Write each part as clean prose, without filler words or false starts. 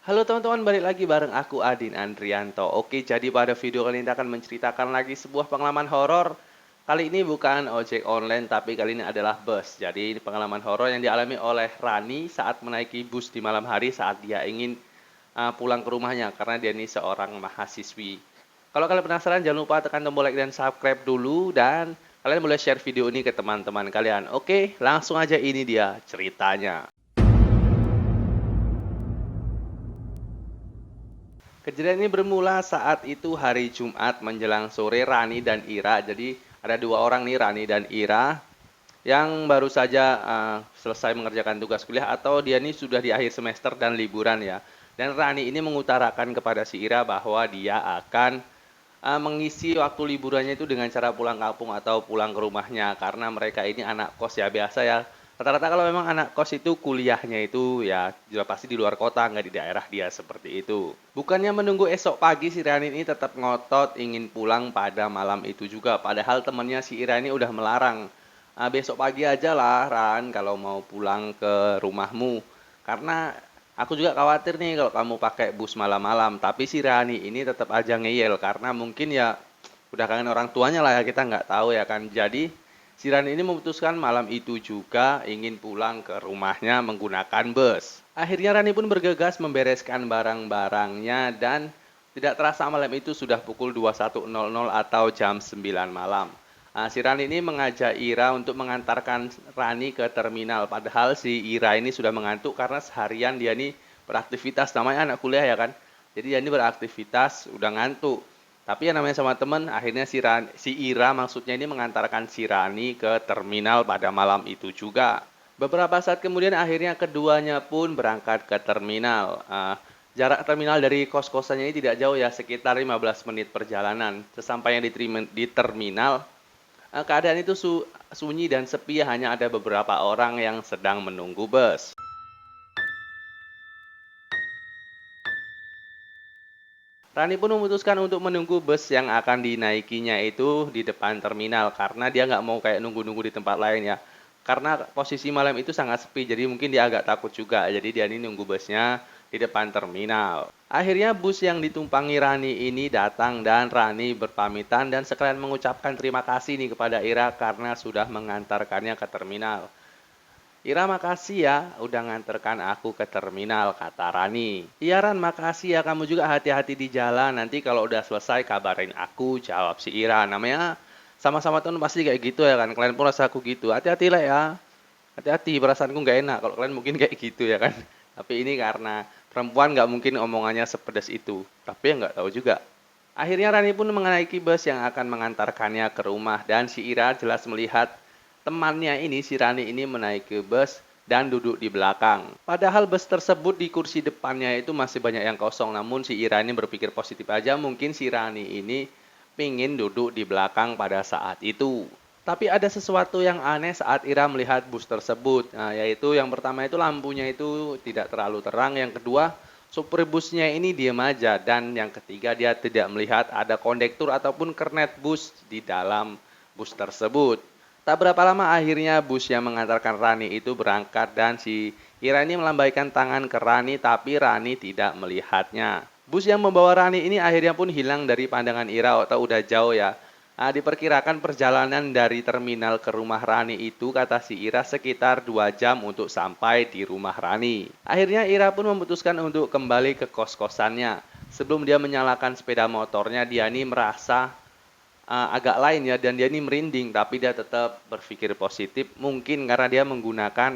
Halo teman-teman, balik lagi bareng aku Adin Andrianto. Oke, jadi pada video kali ini akan menceritakan lagi sebuah pengalaman horor. Kali ini bukan ojek online, tapi kali ini adalah bus. Jadi ini pengalaman horor yang dialami oleh Rani saat menaiki bus di malam hari saat dia ingin pulang ke rumahnya karena dia ini seorang mahasiswi. Kalau kalian penasaran, jangan lupa tekan tombol like dan subscribe dulu dan kalian boleh share video ini ke teman-teman kalian. Oke, langsung aja ini dia ceritanya. Kejadian ini bermula saat itu hari Jumat menjelang sore. Rani dan Ira. Jadi ada dua orang nih, Rani dan Ira, yang baru saja selesai mengerjakan tugas kuliah atau dia ini sudah di akhir semester dan liburan ya. Dan Rani ini mengutarakan kepada si Ira bahwa dia akan mengisi waktu liburannya itu dengan cara pulang kampung atau pulang ke rumahnya karena mereka ini anak kos ya, biasa ya. Rata-rata kalau memang anak kos itu kuliahnya itu ya sudah pasti di luar kota, nggak di daerah dia, seperti itu. Bukannya menunggu esok pagi, si Rani ini tetap ngotot ingin pulang pada malam itu juga. Padahal temannya si Ira ini udah melarang. Besok pagi aja lah Ran kalau mau pulang ke rumahmu. Karena aku juga khawatir nih kalau kamu pakai bus malam-malam. Tapi si Rani ini tetap aja ngeyel karena mungkin ya udah kangen orang tuanya lah ya, kita nggak tahu ya kan. Jadi si Rani ini memutuskan malam itu juga ingin pulang ke rumahnya menggunakan bus. Akhirnya Rani pun bergegas membereskan barang-barangnya dan tidak terasa malam itu sudah pukul 21.00 atau jam 9 malam. Si Rani ini mengajak Ira untuk mengantarkan Rani ke terminal. Padahal si Ira ini sudah mengantuk karena seharian dia ini beraktivitas. Namanya anak kuliah ya kan. Jadi dia ini beraktivitas, udah ngantuk. Tapi yang namanya sama temen, akhirnya si Ira maksudnya ini mengantarkan si Rani ke terminal pada malam itu juga. Beberapa saat kemudian akhirnya keduanya pun berangkat ke terminal. Jarak terminal dari kos-kosannya ini tidak jauh ya, sekitar 15 menit perjalanan. Sesampainya di terminal, keadaan itu sunyi dan sepi, hanya ada beberapa orang yang sedang menunggu bus. Rani pun memutuskan untuk menunggu bus yang akan dinaikinya itu di depan terminal karena dia nggak mau kayak nunggu-nunggu di tempat lain ya. Karena posisi malam itu sangat sepi, jadi mungkin dia agak takut juga. Jadi dia ini nunggu busnya di depan terminal. Akhirnya bus yang ditumpangi Rani ini datang dan Rani berpamitan dan sekalian mengucapkan terima kasih nih kepada Ira karena sudah mengantarkannya ke terminal. Ira, makasih ya udah nganterkan aku ke terminal, kata Rani. Iya Ran, makasih ya, kamu juga hati-hati di jalan. Nanti kalau udah selesai kabarin aku, jawab si Ira. Namanya sama-sama tuh pasti kayak gitu ya kan. Kalian pun rasa aku gitu. Hati-hati lah ya. Hati-hati, perasaanku nggak enak kalau kalian mungkin kayak gitu ya kan. Tapi ini karena perempuan nggak mungkin omongannya sepedas itu. Tapi ya nggak tahu juga. Akhirnya Rani pun menaiki bus yang akan mengantarkannya ke rumah dan si Ira jelas melihat temannya ini, si Rani ini menaiki bus dan duduk di belakang. Padahal bus tersebut di kursi depannya itu masih banyak yang kosong, namun si Ira ini berpikir positif aja, mungkin si Rani ini pingin duduk di belakang pada saat itu. Tapi ada sesuatu yang aneh saat Ira melihat bus tersebut, yaitu yang pertama itu lampunya itu tidak terlalu terang, yang kedua supir busnya ini diam aja, dan yang ketiga dia tidak melihat ada kondektur ataupun kernet bus di dalam bus tersebut. Tak berapa lama akhirnya bus yang mengantarkan Rani itu berangkat dan si Ira ini melambaikan tangan ke Rani tapi Rani tidak melihatnya. Bus yang membawa Rani ini akhirnya pun hilang dari pandangan Ira atau udah jauh ya. Diperkirakan perjalanan dari terminal ke rumah Rani itu, kata si Ira, sekitar 2 jam untuk sampai di rumah Rani. Akhirnya Ira pun memutuskan untuk kembali ke kos-kosannya. Sebelum dia menyalakan sepeda motornya, dia ini merasa agak lain ya, dan dia ini merinding, tapi dia tetap berpikir positif, mungkin karena dia menggunakan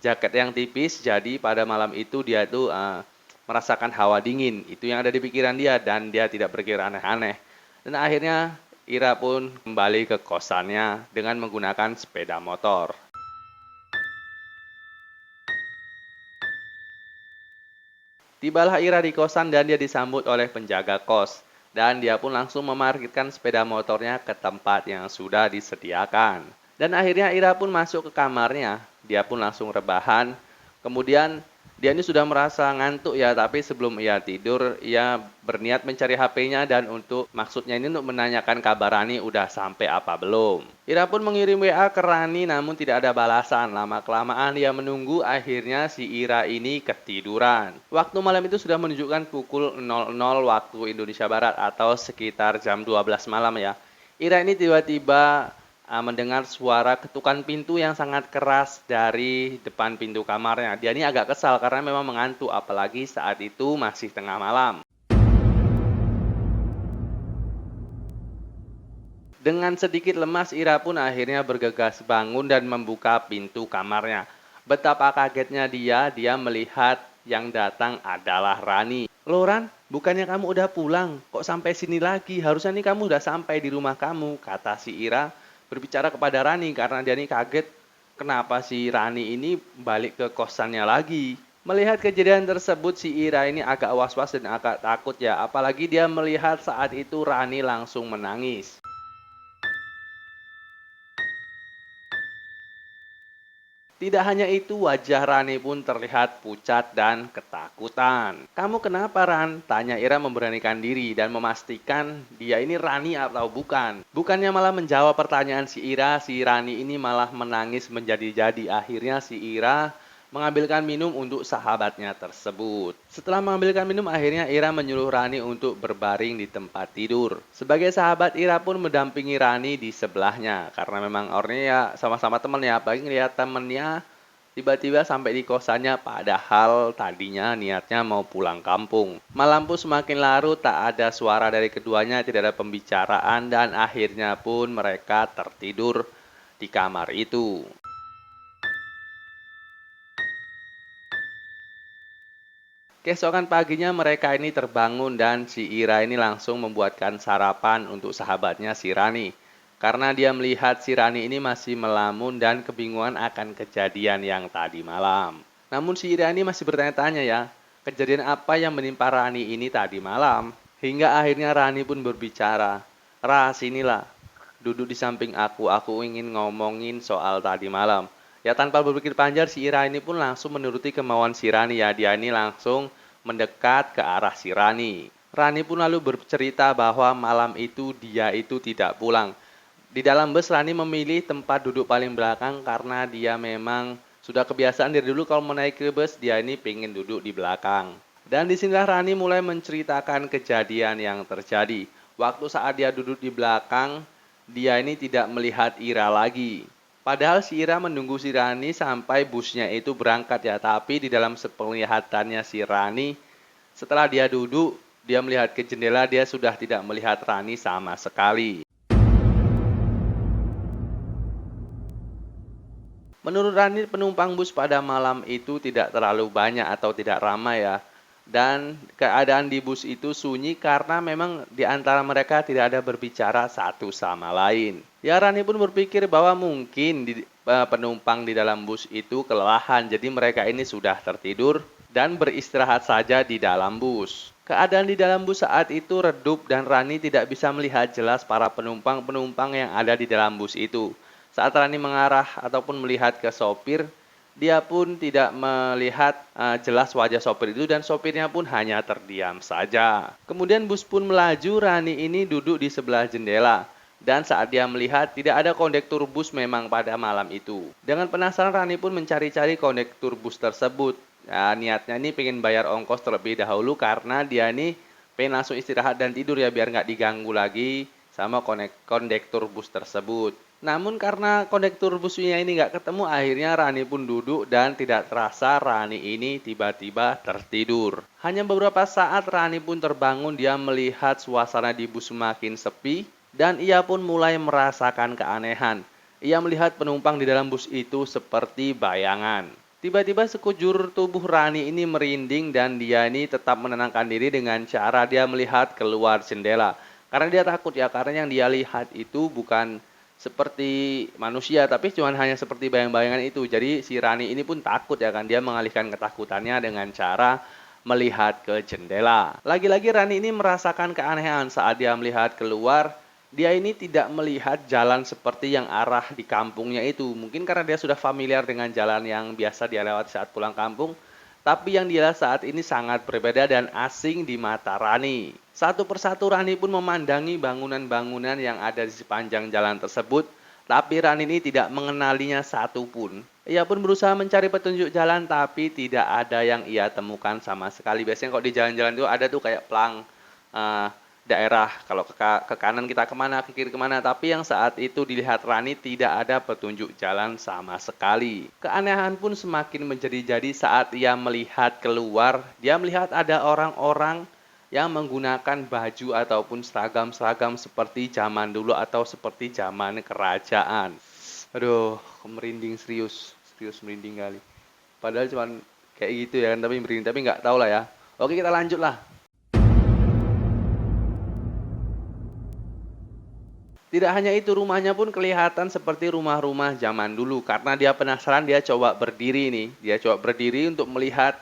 jaket yang tipis, jadi pada malam itu dia tuh merasakan hawa dingin, itu yang ada di pikiran dia dan dia tidak berpikir aneh-aneh. Dan akhirnya Ira pun kembali ke kosannya dengan menggunakan sepeda motor. Tibalah Ira di kosan dan dia disambut oleh penjaga kos. Dan dia pun langsung memarkirkan sepeda motornya ke tempat yang sudah disediakan. Dan akhirnya Ira pun masuk ke kamarnya. Dia pun langsung rebahan. Kemudian Dia ini sudah merasa ngantuk ya, tapi sebelum ia tidur, ia berniat mencari HP-nya dan maksudnya ini untuk menanyakan kabar Rani udah sampai apa belum. Ira pun mengirim WA ke Rani namun tidak ada balasan. Lama-kelamaan ia menunggu, akhirnya si Ira ini ketiduran. Waktu malam itu sudah menunjukkan pukul 00 waktu Indonesia Barat atau sekitar jam 12 malam ya. Ira ini tiba-tiba mendengar suara ketukan pintu yang sangat keras dari depan pintu kamarnya. Dia ini agak kesal karena memang mengantuk, apalagi saat itu masih tengah malam. Dengan sedikit lemas, Ira pun akhirnya bergegas bangun dan membuka pintu kamarnya. Betapa kagetnya dia melihat yang datang adalah Rani. "Loh Ran, bukannya kamu udah pulang? Kok sampai sini lagi? Harusnya nih kamu udah sampai di rumah kamu," kata si Ira berbicara kepada Rani karena dia ini kaget kenapa si Rani ini balik ke kosannya lagi. Melihat kejadian tersebut, si Ira ini agak was-was dan agak takut ya, apalagi dia melihat saat itu Rani langsung menangis. Tidak hanya itu, wajah Rani pun terlihat pucat dan ketakutan. "Kamu kenapa Ran?" tanya Ira memberanikan diri dan memastikan dia ini Rani atau bukan. Bukannya malah menjawab pertanyaan si Ira, si Rani ini malah menangis menjadi-jadi. Akhirnya si Ira mengambilkan minum untuk sahabatnya tersebut. Setelah mengambilkan minum, akhirnya Ira menyuruh Rani untuk berbaring di tempat tidur. Sebagai sahabat, Ira pun mendampingi Rani di sebelahnya karena memang orangnya ya sama-sama teman ya, apalagi ngeliat temennya tiba-tiba sampai di kosannya padahal tadinya niatnya mau pulang kampung. Malam pun semakin larut, tak ada suara dari keduanya, tidak ada pembicaraan dan akhirnya pun mereka tertidur di kamar itu. Keesokan paginya mereka ini terbangun dan si Ira ini langsung membuatkan sarapan untuk sahabatnya si Rani. Karena dia melihat si Rani ini masih melamun dan kebingungan akan kejadian yang tadi malam. Namun si Ira ini masih bertanya-tanya ya, kejadian apa yang menimpa Rani ini tadi malam? Hingga akhirnya Rani pun berbicara, sinilah, duduk di samping aku ingin ngomongin soal tadi malam." Ya tanpa berpikir panjang, si Ira ini pun langsung menuruti kemauan si Rani ya. Dia ini langsung mendekat ke arah si Rani. Rani pun lalu bercerita bahwa malam itu dia itu tidak pulang. Di dalam bus, Rani memilih tempat duduk paling belakang karena dia memang sudah kebiasaan dari dulu kalau mau naik ke bus, dia ini pengen duduk di belakang. Dan disinilah Rani mulai menceritakan kejadian yang terjadi. Waktu saat dia duduk di belakang, dia ini tidak melihat Ira lagi. Padahal si Ira menunggu si Rani sampai busnya itu berangkat ya. Tapi di dalam sepenglihatannya si Rani, setelah dia duduk, dia melihat ke jendela, dia sudah tidak melihat Rani sama sekali. Menurut Rani, penumpang bus pada malam itu tidak terlalu banyak atau tidak ramai ya. Dan keadaan di bus itu sunyi karena memang di antara mereka tidak ada berbicara satu sama lain. Ya Rani pun berpikir bahwa mungkin penumpang di dalam bus itu kelelahan, jadi mereka ini sudah tertidur dan beristirahat saja di dalam bus. Keadaan di dalam bus saat itu redup dan Rani tidak bisa melihat jelas para penumpang-penumpang yang ada di dalam bus itu. Saat Rani mengarah ataupun melihat ke sopir, dia pun tidak melihat jelas wajah sopir itu dan sopirnya pun hanya terdiam saja. Kemudian bus pun melaju, Rani ini duduk di sebelah jendela. Dan saat dia melihat tidak ada kondektur bus memang pada malam itu. Dengan penasaran Rani pun mencari-cari kondektur bus tersebut. Ya, niatnya ini pengen bayar ongkos terlebih dahulu karena dia ini pengen langsung istirahat dan tidur ya biar nggak diganggu lagi sama kondektur bus tersebut. Namun karena kondektur busnya ini nggak ketemu, akhirnya Rani pun duduk dan tidak terasa Rani ini tiba-tiba tertidur. Hanya beberapa saat Rani pun terbangun, dia melihat suasana di bus semakin sepi dan ia pun mulai merasakan keanehan. Ia melihat penumpang di dalam bus itu seperti bayangan. Tiba-tiba sekujur tubuh Rani ini merinding dan dia ini tetap menenangkan diri dengan cara dia melihat keluar jendela. Karena dia takut ya, karena yang dia lihat itu bukan seperti manusia tapi cuma hanya seperti bayang-bayangan itu. Jadi si Rani ini pun takut ya kan, dia mengalihkan ketakutannya dengan cara melihat ke jendela. Lagi-lagi Rani ini merasakan keanehan saat dia melihat keluar. Dia ini tidak melihat jalan seperti yang arah di kampungnya itu. Mungkin karena dia sudah familiar dengan jalan yang biasa dia lewati saat pulang kampung. Tapi yang dia lihat saat ini sangat berbeda dan asing di mata Rani. Satu persatu Rani pun memandangi bangunan-bangunan yang ada di sepanjang jalan tersebut, tapi Rani ini tidak mengenalinya satupun. Ia pun berusaha mencari petunjuk jalan, tapi tidak ada yang ia temukan sama sekali. Biasanya kalau di jalan-jalan itu ada tuh kayak pelang eh, daerah, kalau ke kanan kita kemana, ke kiri kemana, tapi yang saat itu dilihat Rani tidak ada petunjuk jalan sama sekali. Keanehan pun semakin menjadi-jadi saat ia melihat keluar. Dia melihat ada orang-orang yang menggunakan baju ataupun seragam-seragam seperti zaman dulu atau seperti zaman kerajaan. Aduh, merinding serius merinding kali. Padahal cuman kayak gitu ya kan, tapi merinding, tapi nggak tahu lah ya. Oke, kita lanjut lah. Tidak hanya itu, rumahnya pun kelihatan seperti rumah-rumah zaman dulu. Karena dia penasaran, dia coba berdiri nih. Dia coba berdiri untuk melihat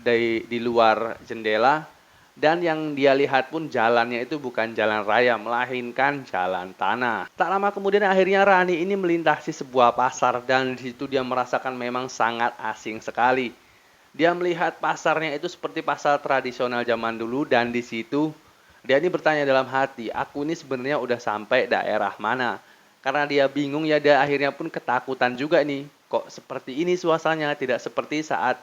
di luar jendela. Dan yang dia lihat pun jalannya itu bukan jalan raya, melainkan jalan tanah. Tak lama kemudian akhirnya Rani ini melintasi sebuah pasar. Dan di situ dia merasakan memang sangat asing sekali. Dia melihat pasarnya itu seperti pasar tradisional zaman dulu, dan di situ dia ini bertanya dalam hati, aku ini sebenarnya udah sampai daerah mana? Karena dia bingung ya, dia akhirnya pun ketakutan juga nih. Kok seperti ini suasananya, tidak seperti saat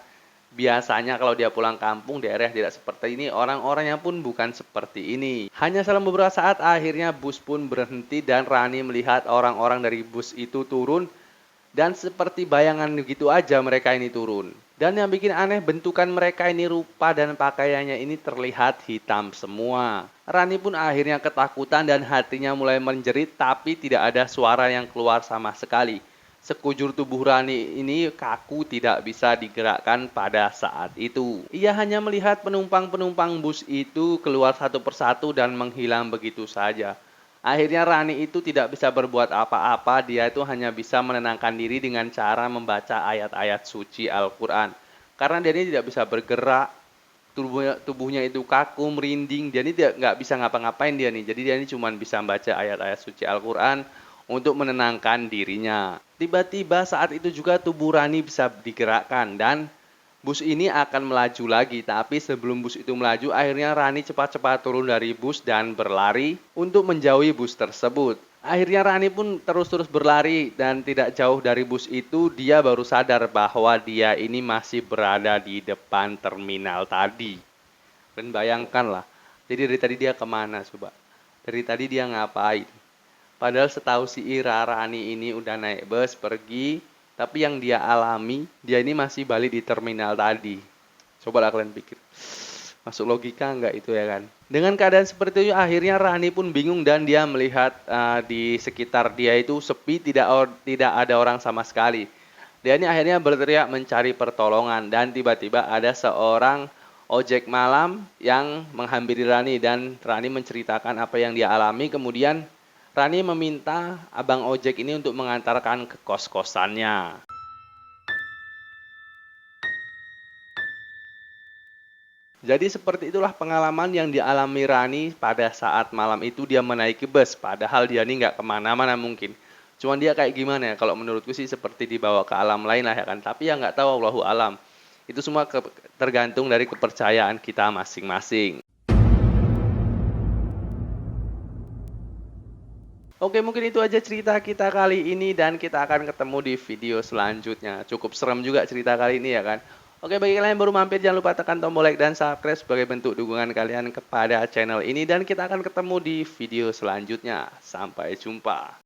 biasanya kalau dia pulang kampung, daerah tidak seperti ini, orang-orangnya pun bukan seperti ini. Hanya selang beberapa saat akhirnya bus pun berhenti dan Rani melihat orang-orang dari bus itu turun. Dan seperti bayangan gitu aja mereka ini turun. Dan yang bikin aneh, bentukan mereka ini, rupa dan pakaiannya ini terlihat hitam semua. Rani pun akhirnya ketakutan dan hatinya mulai menjerit, tapi tidak ada suara yang keluar sama sekali. Sekujur tubuh Rani ini kaku, tidak bisa digerakkan pada saat itu. Ia hanya melihat penumpang-penumpang bus itu keluar satu persatu dan menghilang begitu saja. Akhirnya Rani itu tidak bisa berbuat apa-apa, dia itu hanya bisa menenangkan diri dengan cara membaca ayat-ayat suci Al-Quran. Karena dia ini tidak bisa bergerak, tubuhnya itu kaku, merinding, dia ini nggak bisa ngapa-ngapain dia nih. Jadi dia ini cuma bisa membaca ayat-ayat suci Al-Quran untuk menenangkan dirinya. Tiba-tiba saat itu juga tubuh Rani bisa digerakkan dan bus ini akan melaju lagi, tapi sebelum bus itu melaju, akhirnya Rani cepat-cepat turun dari bus dan berlari untuk menjauhi bus tersebut. Akhirnya Rani pun terus-terus berlari dan tidak jauh dari bus itu, dia baru sadar bahwa dia ini masih berada di depan terminal tadi. Dan bayangkanlah, jadi dari tadi dia kemana coba? Dari tadi dia ngapain? Padahal setahu si Ira, Rani ini udah naik bus pergi, tapi yang dia alami, dia ini masih balik di terminal tadi. Coba lah kalian pikir. Masuk logika nggak itu ya kan? Dengan keadaan seperti itu, akhirnya Rani pun bingung dan dia melihat di sekitar dia itu sepi, tidak ada orang sama sekali. Dia ini akhirnya berteriak mencari pertolongan dan tiba-tiba ada seorang ojek malam yang menghampiri Rani dan Rani menceritakan apa yang dia alami. Kemudian Rani meminta abang ojek ini untuk mengantarkan ke kos-kosannya. Jadi seperti itulah pengalaman yang dialami Rani pada saat malam itu dia menaiki bus. Padahal dia ini nggak kemana-mana mungkin. Cuman dia kayak gimana ya, kalau menurutku sih seperti dibawa ke alam lain lah ya kan. Tapi ya nggak tahu, Allahu alam. Itu semua tergantung dari kepercayaan kita masing-masing. Oke, mungkin itu aja cerita kita kali ini dan kita akan ketemu di video selanjutnya. Cukup serem juga cerita kali ini ya kan. Oke, bagi kalian yang baru mampir jangan lupa tekan tombol like dan subscribe sebagai bentuk dukungan kalian kepada channel ini dan kita akan ketemu di video selanjutnya. Sampai jumpa.